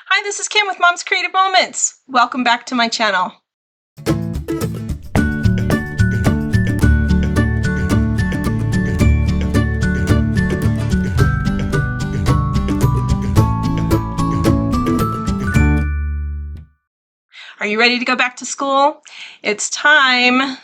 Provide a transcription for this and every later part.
Hi, this is Kim with Mom's Creative Moments. Welcome back to my channel. Are you ready to go back to school? It's time,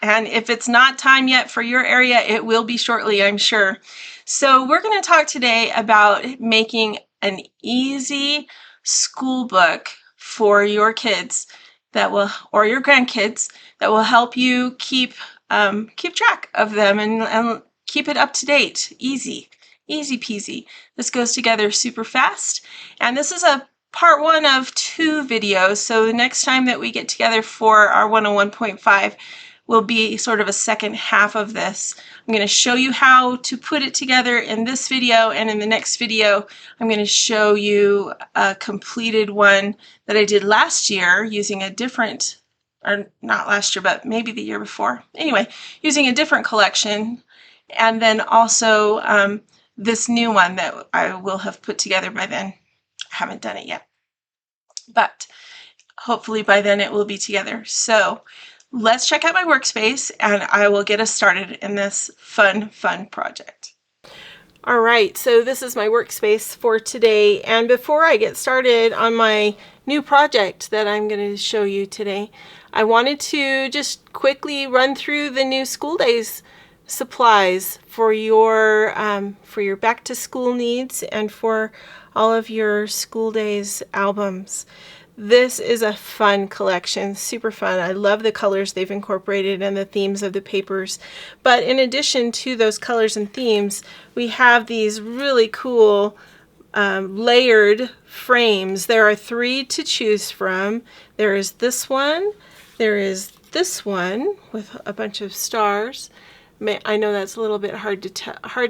and if it's not time yet for your area, it will be shortly, I'm sure. So we're going to talk today about making an easy school book for your kids that will, or your grandkids, that will help you keep track of them and keep it up to date. Easy peasy. This goes together super fast, and this is a part one of 2 videos. So the next time that we get together for our 101.5 will be sort of a second half of this. I'm going to show you how to put it together in this video, and in the next video I'm going to show you a completed one that I did last year using a different, or not last year, but maybe the year before. Anyway, using a different collection, and then also this new one that I will have put together by then. I haven't done it yet, but hopefully by then it will be together. So let's check out my workspace and I will get us started in this fun project. All right, so this is my workspace for today, and before I get started on my new project that I'm going to show you today, I wanted to just quickly run through the new school days supplies for your back to school needs and for all of your school days albums. This is a fun collection, super fun. I love the colors they've incorporated and the themes of the papers. But in addition to those colors and themes, we have these really cool layered frames. There are 3 to choose from. There is this one, there is this one with a bunch of stars. I know that's a little bit hard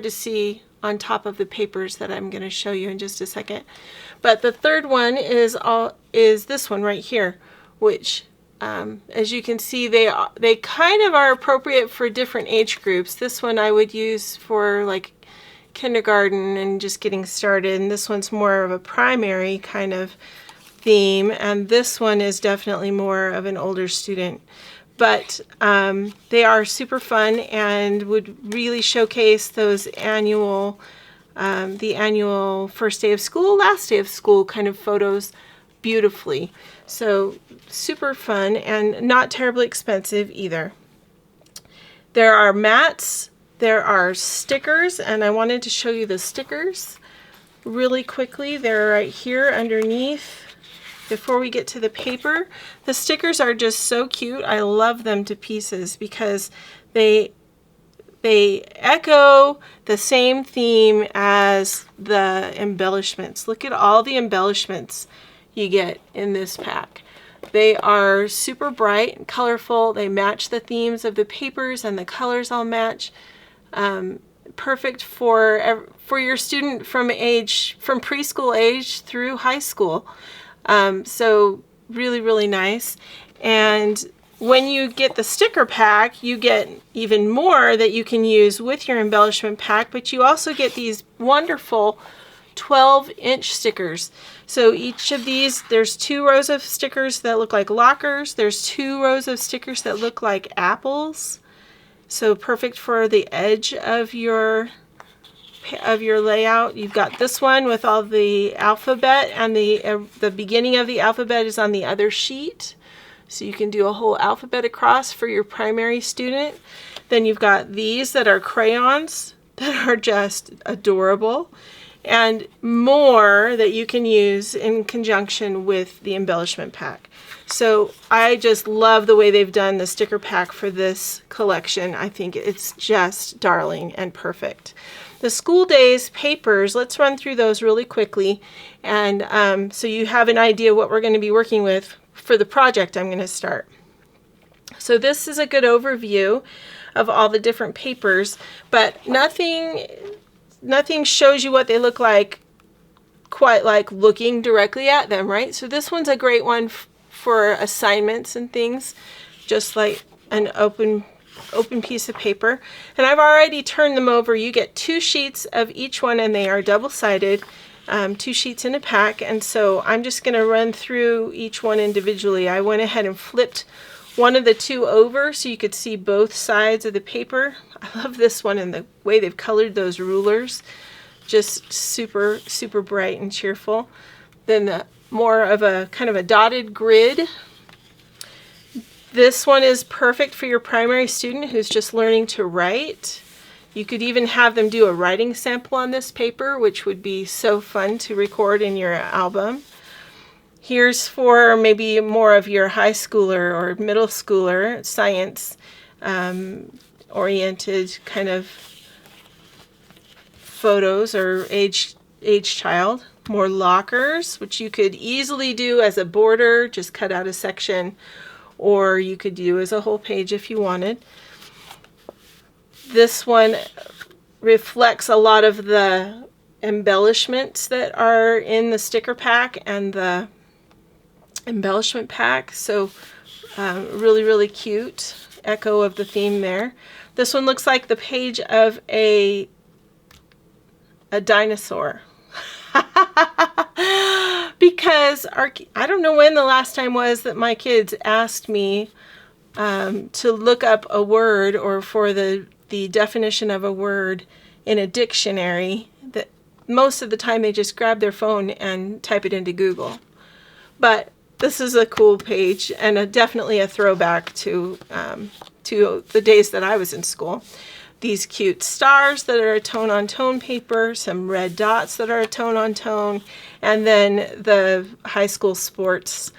to see on top of the papers that I'm going to show you in just a second. But the third one is this one right here, which as you can see, they kind of are appropriate for different age groups. This one I would use for like kindergarten and just getting started, and this one's more of a primary kind of theme, and this one is definitely more of an older student. But they are super fun and would really showcase those the annual first day of school, last day of school kind of photos beautifully. So super fun and not terribly expensive either. There are mats, there are stickers, and I wanted to show you the stickers really quickly. They're right here underneath. Before we get to the paper, the stickers are just so cute. I love them to pieces because they echo the same theme as the embellishments. Look at all the embellishments you get in this pack. They are super bright and colorful. They match the themes of the papers, and the colors all match. Perfect for your student from preschool age through high school. So really nice. And when you get the sticker pack, you get even more that you can use with your embellishment pack, but you also get these wonderful 12-inch stickers. So each of these, there's 2 rows of stickers that look like lockers. There's 2 rows of stickers that look like apples. So perfect for the edge of your layout. You've got this one with all the alphabet, and the beginning of the alphabet is on the other sheet, so you can do a whole alphabet across for your primary student. Then you've got these that are crayons that are just adorable, and more that you can use in conjunction with the embellishment pack. So I just love the way they've done the sticker pack for this collection. I think it's just darling and perfect. The school days papers, let's run through those really quickly, and so you have an idea what we're going to be working with for the project I'm going to start. So this is a good overview of all the different papers, but nothing shows you what they look like quite like looking directly at them, right? So this one's a great one for assignments and things, just like an open piece of paper. And I've already turned them over. You get 2 sheets of each one, and they are double-sided, 2 sheets in a pack, and so I'm just going to run through each one individually. I went ahead and flipped one of the 2 over so you could see both sides of the paper. I love this one and the way they've colored those rulers. Just super, super bright and cheerful. Then the more of a kind of a dotted grid. This one is perfect for your primary student who's just learning to write. You could even have them do a writing sample on this paper, which would be so fun to record in your album. Here's for maybe more of your high schooler or middle schooler, science oriented kind of photos, or age child. More lockers, which you could easily do as a border, just cut out a section, or you could do as a whole page if you wanted. This one reflects a lot of the embellishments that are in the sticker pack and the embellishment pack, so really, really cute echo of the theme there. This one looks like the page of a dinosaur. Because I don't know when the last time was that my kids asked me to look up a word, or for the definition of a word in a dictionary. That most of the time they just grab their phone and type it into Google. But this is a cool page, and definitely a throwback to the days that I was in school. These cute stars that are a tone-on-tone paper, some red dots that are a tone-on-tone, and then the high school sports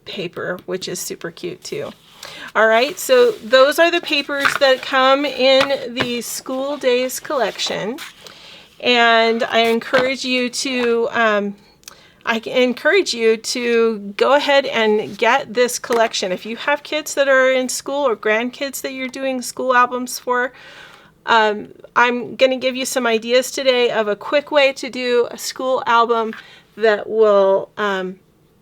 paper, which is super cute too. All right, so those are the papers that come in the School Days collection, and I encourage you to go ahead and get this collection. If you have kids that are in school, or grandkids that you're doing school albums for, I'm going to give you some ideas today of a quick way to do a school album that will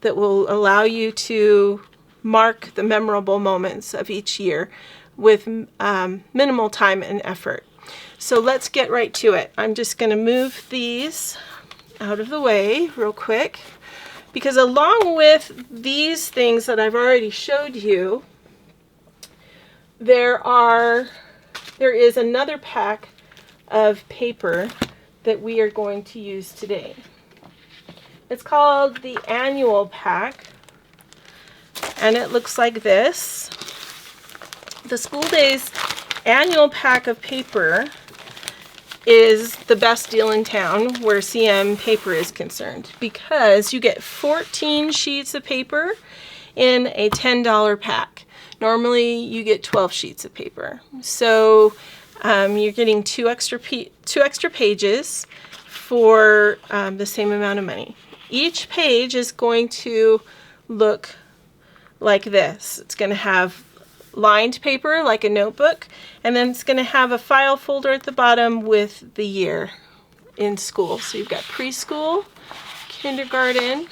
allow you to mark the memorable moments of each year with minimal time and effort. So let's get right to it. I'm just going to move these out of the way real quick, because along with these things that I've already showed you, there is another pack of paper that we are going to use today. It's called the annual pack, and it looks like this. The School Days annual pack of paper is the best deal in town where CM paper is concerned, because you get 14 sheets of paper in a $10 pack. Normally you get 12 sheets of paper. So you're getting two extra pages for the same amount of money. Each page is going to look like this. It's going to have lined paper like a notebook, and then it's going to have a file folder at the bottom with the year in school. So you've got preschool, kindergarten,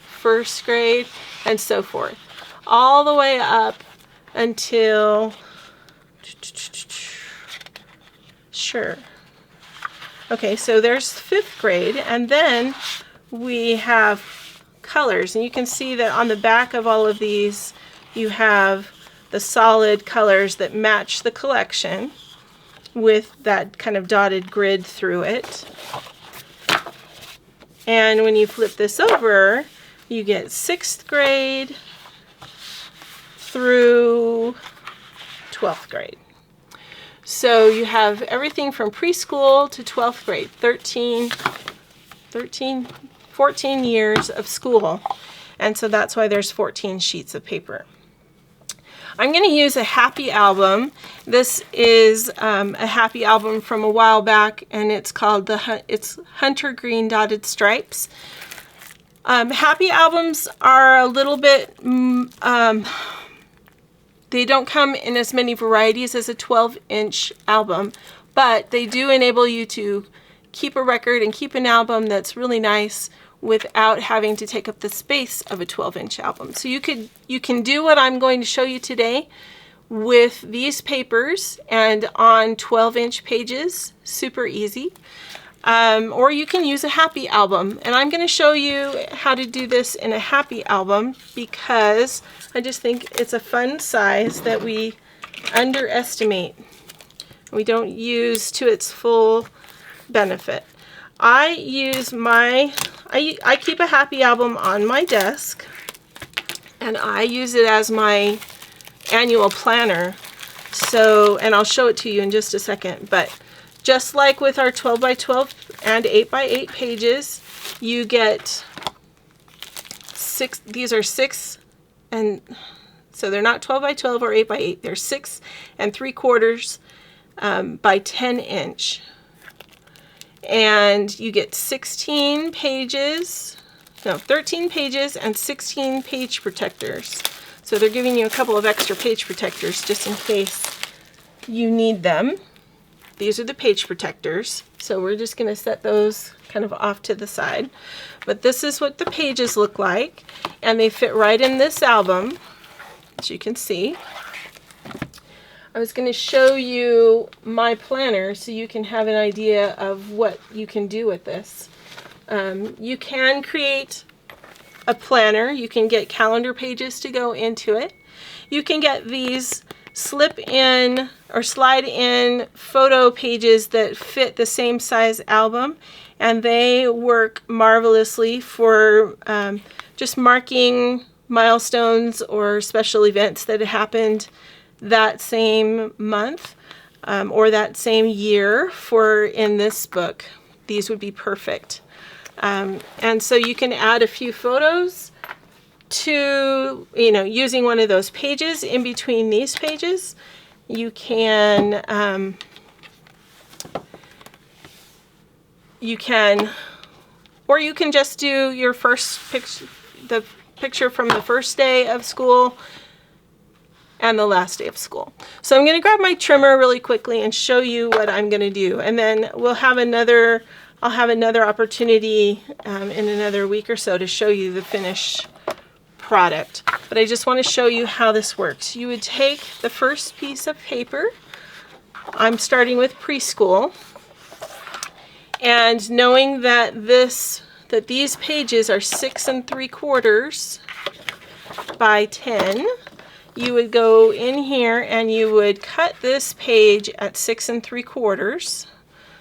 first grade, and so forth, all the way up until, sure. Okay, so there's 5th grade, and then we have colors, and you can see that on the back of all of these you have the solid colors that match the collection with that kind of dotted grid through it. And when you flip this over, you get 6th grade through 12th grade. So you have everything from preschool to 12th grade, 14 years of school. And so that's why there's 14 sheets of paper. I'm going to use a happy album. This is a happy album from a while back, and it's called it's Hunter Green Dotted Stripes. Happy albums are a little bit, they don't come in as many varieties as a 12-inch album, but they do enable you to keep a record and keep an album that's really nice without having to take up the space of a 12-inch album. So you can do what I'm going to show you today with these papers and on 12-inch pages, super easy. or you can use a happy album. And I'm going to show you how to do this in a happy album because I just think it's a fun size that we underestimate. We don't use to its full benefit. I use I keep a happy album on my desk, and I use it as my annual planner. So, and I'll show it to you in just a second, but just like with our 12 by 12 and 8 by 8 pages, you get 6, these are 6, and so they're not 12 by 12 or 8 by 8, they're 6 3/4 by 10 inch. And you get 16 pages, no, 13 pages and 16 page protectors. So they're giving you a couple of extra page protectors just in case you need them. These are the page protectors. So we're just going to set those kind of off to the side. But this is what the pages look like, and they fit right in this album, as you can see. I was going to show you my planner so you can have an idea of what you can do with this. You can create a planner. You can get calendar pages to go into it. You can get these slip in or slide in photo pages that fit the same size album, and they work marvelously for just marking milestones or special events that happened that same month or that same year. For in this book, these would be perfect. And so you can add a few photos to, using one of those pages in between these pages. You can, or you can just do your first picture, the picture from the first day of school and the last day of school. So I'm going to grab my trimmer really quickly and show you what I'm going to do, and then I'll have another opportunity in another week or so to show you the finished product. But I just want to show you how this works. You would take the first piece of paper. I'm starting with preschool, and knowing that these pages are 6 3/4 by 10, you would go in here and you would cut this page at 6 3/4.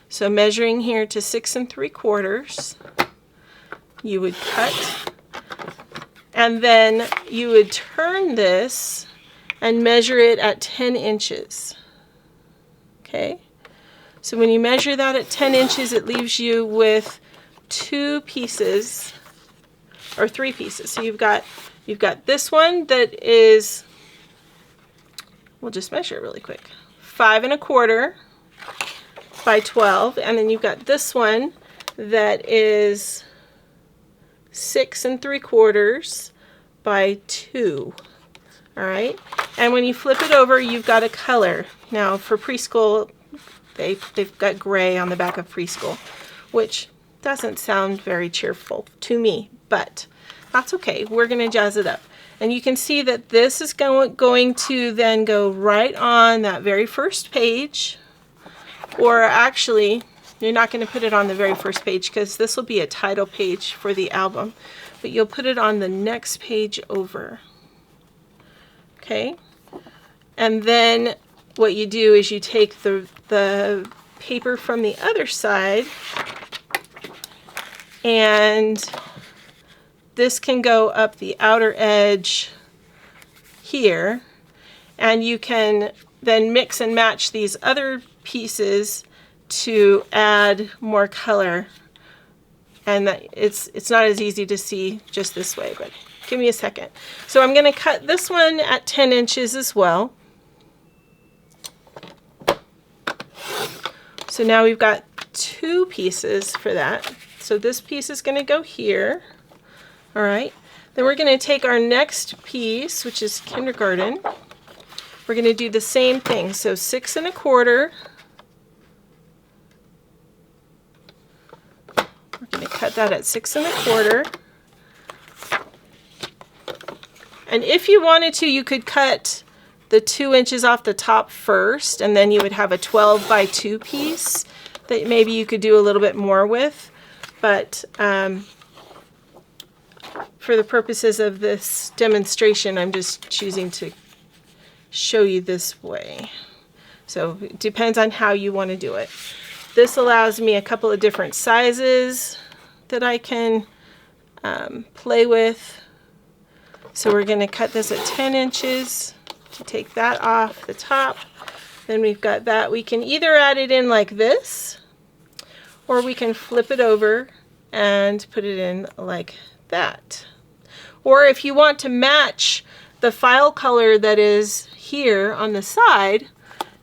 So measuring here to 6 3/4, you would cut, and then you would turn this and measure it at 10 inches. Okay, so when you measure that at 10 inches, it leaves you with 2 pieces or 3 pieces. So you've got this one that is, we'll just measure it really quick, 5 1/4 by 12, and then you've got this one that is 6 3/4 by 2. All right, and when you flip it over, you've got a color. Now for preschool, they've got gray on the back of preschool, which doesn't sound very cheerful to me, but that's okay. We're going to jazz it up. And you can see that this is going to then go right on that very first page. Or actually, you're not going to put it on the very first page because this will be a title page for the album, but you'll put it on the next page over. Okay? And then what you do is you take the paper from the other side, and this can go up the outer edge here, and you can then mix and match these other pieces to add more color, and it's not as easy to see just this way, but give me a second. So I'm going to cut this one at 10 inches as well. So now we've got 2 pieces for that. So this piece is going to go here. All right, then we're going to take our next piece, which is kindergarten. We're going to do the same thing. So 6 1/4. We're going to cut that at 6 1/4. And if you wanted to, you could cut the 2 inches off the top first, and then you would have a 12 by 2 piece that maybe you could do a little bit more with, but for the purposes of this demonstration, I'm just choosing to show you this way. So it depends on how you want to do it. This allows me a couple of different sizes that I can play with. So we're going to cut this at 10 inches to take that off the top. Then we've got that. We can either add it in like this, or we can flip it over and put it in like that. Or if you want to match the file color that is here on the side,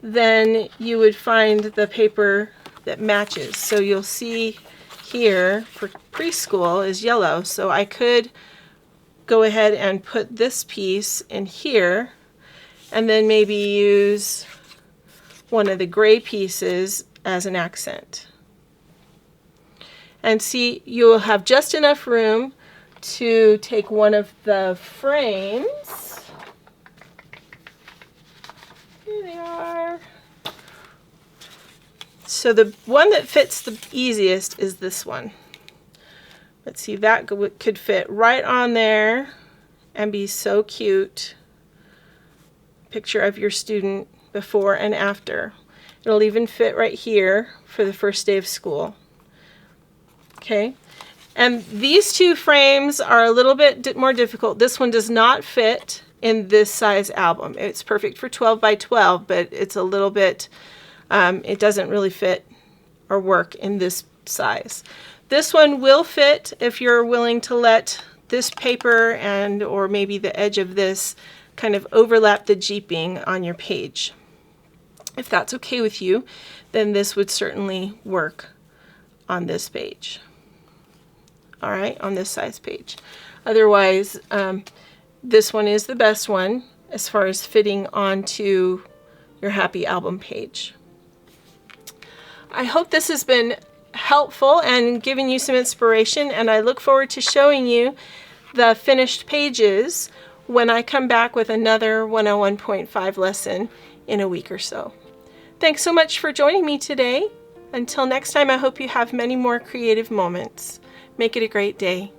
then you would find the paper that matches. So you'll see here for preschool is yellow, so I could go ahead and put this piece in here and then maybe use one of the gray pieces as an accent. And see, you will have just enough room to take one of the frames. Here they are. So the one that fits the easiest is this one. Let's see, that could fit right on there and be so cute. Picture of your student before and after. It'll even fit right here for the first day of school. Okay, and these two frames are a little bit more difficult. This one does not fit in this size album. It's perfect for 12 by 12, but it's a little bit, it doesn't really fit or work in this size. This one will fit if you're willing to let this paper and or maybe the edge of this kind of overlap the jeeping on your page. If that's okay with you, then this would certainly work on this page. All right, on this size page. Otherwise, this one is the best one as far as fitting onto your happy album page. I hope this has been helpful and giving you some inspiration, and I look forward to showing you the finished pages when I come back with another 101.5 lesson in a week or so. Thanks so much for joining me today. Until next time, I hope you have many more creative moments. Make it a great day.